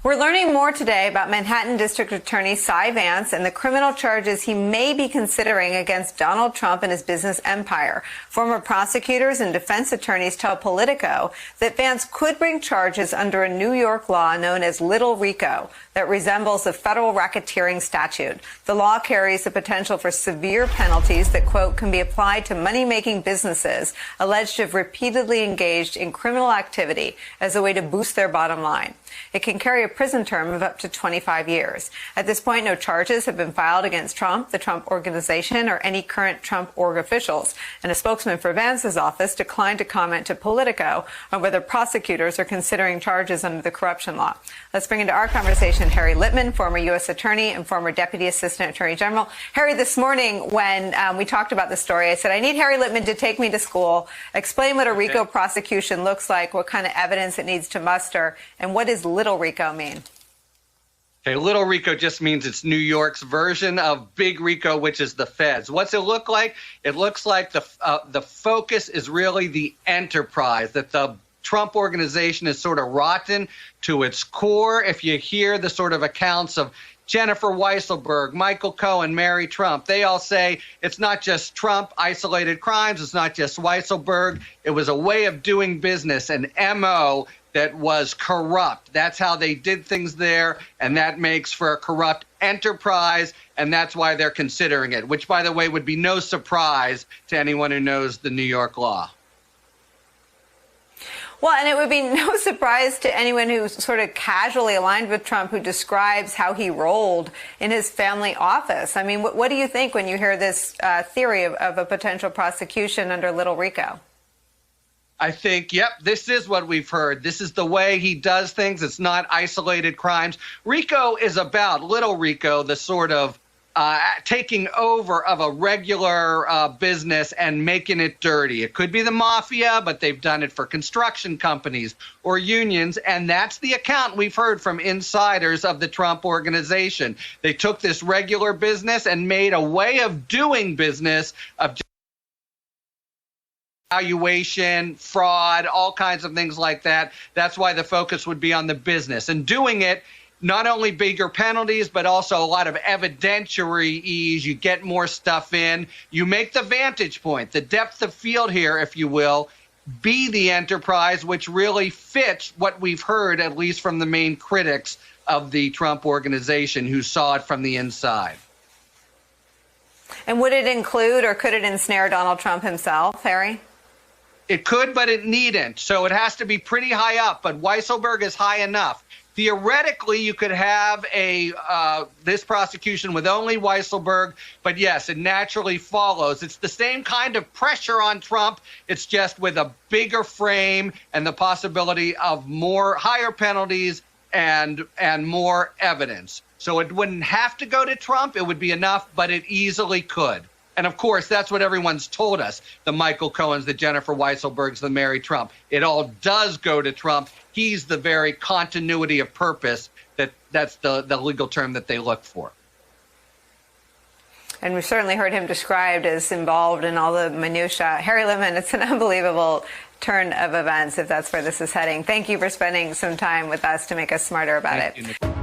We're learning more today about Manhattan District Attorney Cy Vance and the criminal charges he may be considering against Donald Trump and his business empire. Former prosecutors and defense attorneys tell Politico that Vance could bring charges under a New York law known as Little RICO that resembles the federal racketeering statute. The law carries the potential for severe penalties that, quote, can be applied to money-making businesses alleged to have repeatedly engaged in criminal activity as a way to boost their bottom line. It can carry a prison term of up to 25 years. At this point, no charges have been filed against Trump, the Trump Organization, or any current Trump org officials. And a spokesman for Vance's office declined to comment to Politico on whether prosecutors are considering charges under the corruption law. Let's bring into our conversation Harry Litman, former U.S. Attorney and former Deputy Assistant Attorney General. Harry, this morning when we talked about the story, I said, I need Harry Litman to take me to school, explain what a RICO prosecution looks like, what kind of evidence it needs to muster, and what does Little RICO mean? Okay, Little RICO just means it's New York's version of Big RICO, which is the feds. What's it look like? It looks like the focus is really the enterprise, that the Trump Organization is sort of rotten to its core. If you hear the sort of accounts of Jennifer Weisselberg, Michael Cohen, Mary Trump, they all say it's not just Trump isolated crimes. It's not just Weisselberg. It was a way of doing business, an MO that was corrupt. That's how they did things there, and that makes for a corrupt enterprise, and that's why they're considering it, which, by the way, would be no surprise to anyone who knows the New York law. Well, and it would be no surprise to anyone who's sort of casually aligned with Trump, who describes how he rolled in his family office. I mean, what do you think when you hear this theory of a potential prosecution under Little RICO? I think, yep, this is what we've heard. This is the way he does things. It's not isolated crimes. RICO is about, Little RICO, the sort of taking over of a regular business and making it dirty. It could be the mafia, but they've done it for construction companies or unions, and that's the account we've heard from insiders of the Trump Organization. They took this regular business and made a way of doing business of valuation, fraud, all kinds of things like that. That's why the focus would be on the business. And doing it, not only bigger penalties, but also a lot of evidentiary ease. You get more stuff in. You make the vantage point, the depth of field here, if you will, be the enterprise, which really fits what we've heard, at least from the main critics of the Trump Organization who saw it from the inside. And would it include, or could it ensnare Donald Trump himself, Harry? It could, but it needn't. So it has to be pretty high up, but Weisselberg is high enough. Theoretically, you could have this prosecution with only Weisselberg, but yes, it naturally follows. It's the same kind of pressure on Trump. It's just with a bigger frame and the possibility of higher penalties and more evidence. So it wouldn't have to go to Trump. It would be enough, but it easily could. And of course, that's what everyone's told us, the Michael Cohens, the Jennifer Weisselbergs, the Mary Trump. It all does go to Trump. He's the very continuity of purpose that's the legal term that they look for. And we've certainly heard him described as involved in all the minutiae. Harry Litman, it's an unbelievable turn of events if that's where this is heading. Thank you for spending some time with us to make us smarter about it.